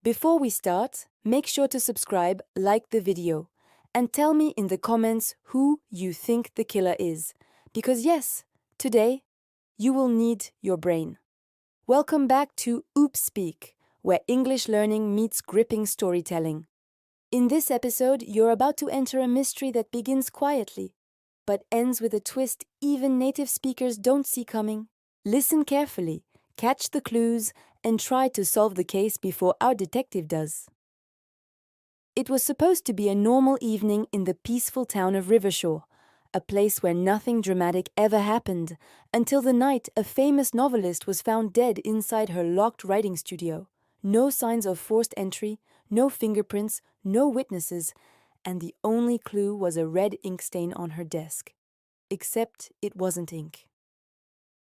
Before we start, make sure to subscribe, like the video, and tell me in the comments who you think the killer is. Because yes, today, you will need your brain. Welcome back to Oops Speak, where English learning meets gripping storytelling. In this episode, you're about to enter a mystery that begins quietly, but ends with a twist even native speakers don't see coming. Listen carefully, catch the clues, and try to solve the case before our detective does. It was supposed to be a normal evening in the peaceful town of Rivershore, a place where nothing dramatic ever happened, until the night a famous novelist was found dead inside her locked writing studio. No signs of forced entry, no fingerprints, no witnesses, and the only clue was a red ink stain on her desk. Except it wasn't ink.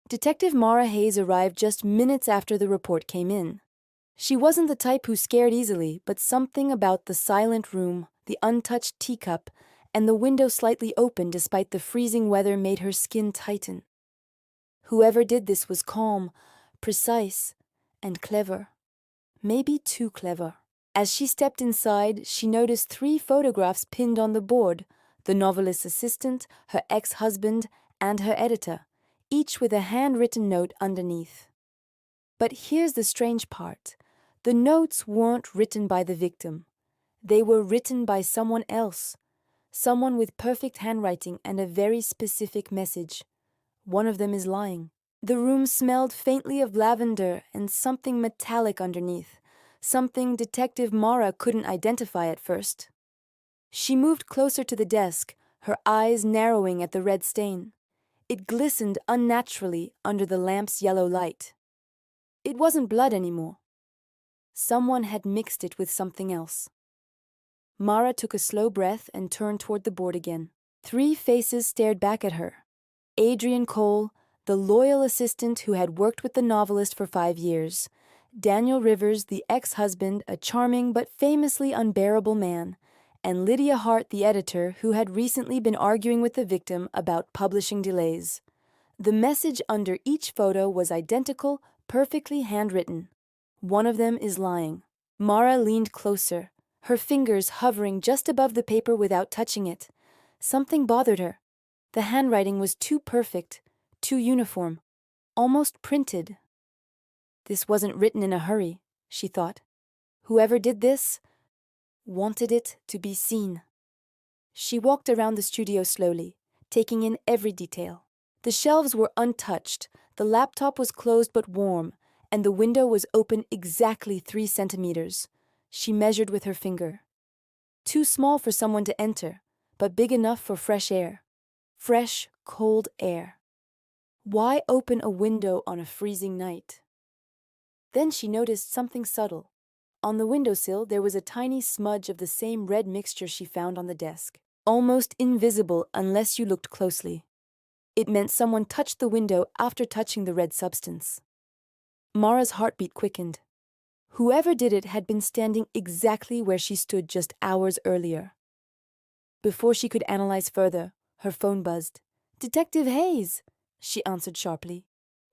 Detective Mara Hayes arrived just minutes after the report came in. She wasn't the type who scared easily, but something about the silent room, the untouched teacup, and the window slightly open despite the freezing weather made her skin tighten. Whoever did this was calm, precise, and clever. Maybe too clever. As she stepped inside, she noticed 3 photographs pinned on the board: the novelist's assistant, her ex-husband, and her editor, each with a handwritten note underneath. But here's the strange part. The notes weren't written by the victim. They were written by someone else, someone with perfect handwriting and a very specific message. One of them is lying. The room smelled faintly of lavender and something metallic underneath, something Detective Mara couldn't identify at first. She moved closer to the desk, her eyes narrowing at the red stain. It glistened unnaturally under the lamp's yellow light. It wasn't blood anymore. Someone had mixed it with something else. Mara took a slow breath and turned toward the board again. 3 faces stared back at her. Adrian Cole, the loyal assistant who had worked with the novelist for 5 years. Daniel Rivers, the ex-husband, a charming but famously unbearable man. And Lydia Hart, the editor, who had recently been arguing with the victim about publishing delays. The message under each photo was identical, perfectly handwritten. One of them is lying. Mara leaned closer, her fingers hovering just above the paper without touching it. Something bothered her. The handwriting was too perfect, too uniform, almost printed. This wasn't written in a hurry, she thought. Whoever did this wanted it to be seen. She walked around the studio slowly, taking in every detail. The shelves were untouched, the laptop was closed but warm, and the window was open exactly 3 centimeters. She measured with her finger. Too small for someone to enter, but big enough for fresh air. Fresh, cold air. Why open a window on a freezing night? Then she noticed something subtle. On the windowsill there was a tiny smudge of the same red mixture she found on the desk, almost invisible unless you looked closely. It meant someone touched the window after touching the red substance. Mara's heartbeat quickened. Whoever did it had been standing exactly where she stood just hours earlier. Before she could analyze further, her phone buzzed. "Detective Hayes," she answered sharply.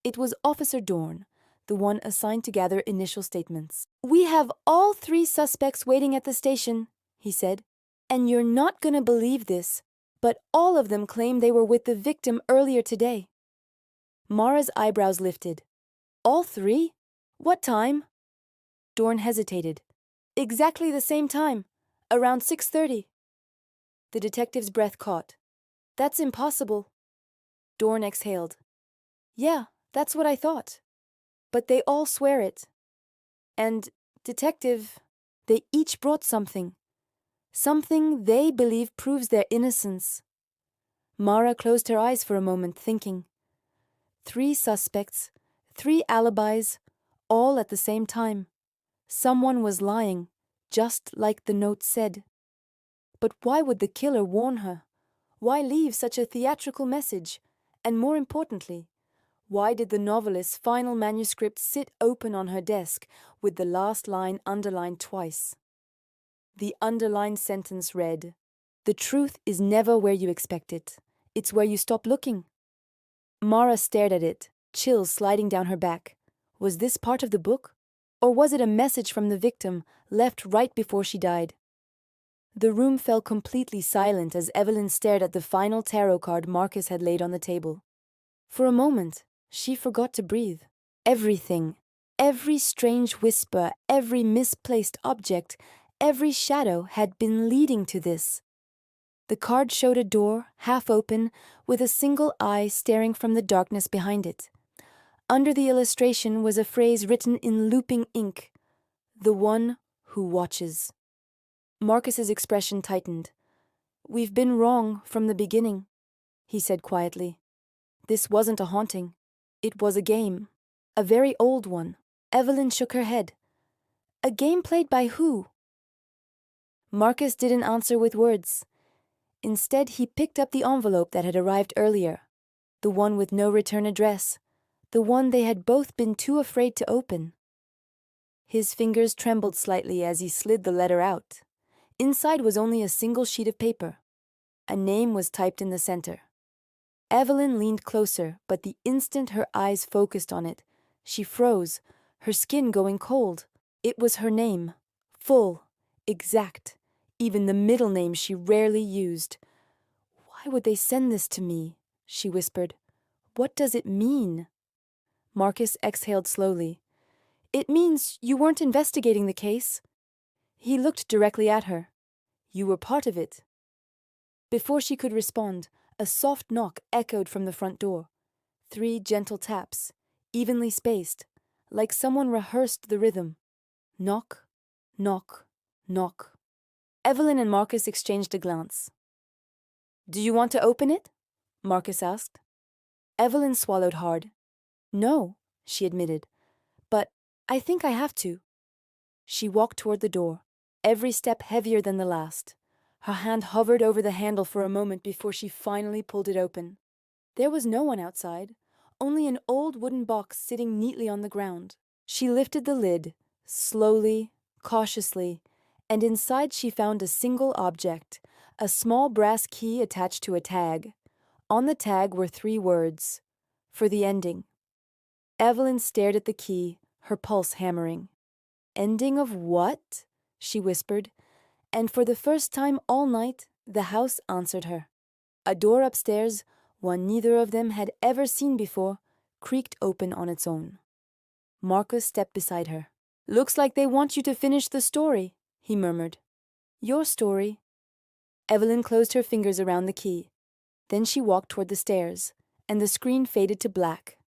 It was Officer Dorn, the one assigned to gather initial statements. "We have all 3 suspects waiting at the station," he said. "And you're not gonna believe this, but all of them claim they were with the victim earlier today." Mara's eyebrows lifted. "All 3? What time?" Dorn hesitated. "Exactly the same time, around 6:30. The detective's breath caught. "That's impossible." Dorn exhaled. "Yeah, that's what I thought. But they all swear it. And, Detective, they each brought something. Something they believe proves their innocence." Mara closed her eyes for a moment, thinking. 3 suspects, 3 alibis, all at the same time. Someone was lying, just like the note said. But why would the killer warn her? Why leave such a theatrical message? And more importantly, why did the novelist's final manuscript sit open on her desk with the last line underlined twice? The underlined sentence read, "The truth is never where you expect it. It's where you stop looking." Mara stared at it, chills sliding down her back. Was this part of the book? Or was it a message from the victim, left right before she died? The room fell completely silent as Evelyn stared at the final tarot card Marcus had laid on the table. For a moment, she forgot to breathe. Everything, every strange whisper, every misplaced object, every shadow had been leading to this. The card showed a door, half open, with a single eye staring from the darkness behind it. Under the illustration was a phrase written in looping ink: "The one who watches." Marcus's expression tightened. "We've been wrong from the beginning," he said quietly. "This wasn't a haunting. It was a game. A very old one." Evelyn shook her head. "A game played by who?" Marcus didn't answer with words. Instead, he picked up the envelope that had arrived earlier, the one with no return address, the one they had both been too afraid to open. His fingers trembled slightly as he slid the letter out. Inside was only a single sheet of paper. A name was typed in the center. Evelyn leaned closer, but the instant her eyes focused on it, she froze, her skin going cold. It was her name, full, exact, even the middle name she rarely used. "Why would they send this to me?" she whispered. "What does it mean?" Marcus exhaled slowly. "It means you weren't investigating the case." He looked directly at her. "You were part of it." Before she could respond, a soft knock echoed from the front door. 3 gentle taps, evenly spaced, like someone rehearsed the rhythm. Knock, knock, knock. Evelyn and Marcus exchanged a glance. "Do you want to open it?" Marcus asked. Evelyn swallowed hard. "No," she admitted, "but I think I have to." She walked toward the door, every step heavier than the last. Her hand hovered over the handle for a moment before she finally pulled it open. There was no one outside, only an old wooden box sitting neatly on the ground. She lifted the lid, slowly, cautiously, and inside she found a single object, a small brass key attached to a tag. On the tag were 3 words: "For the ending." Evelyn stared at the key, her pulse hammering. "Ending of what?" she whispered, and for the first time all night, the house answered her. A door upstairs, one neither of them had ever seen before, creaked open on its own. Marcus stepped beside her. "Looks like they want you to finish the story," he murmured. "Your story." Evelyn closed her fingers around the key. Then she walked toward the stairs, and the screen faded to black.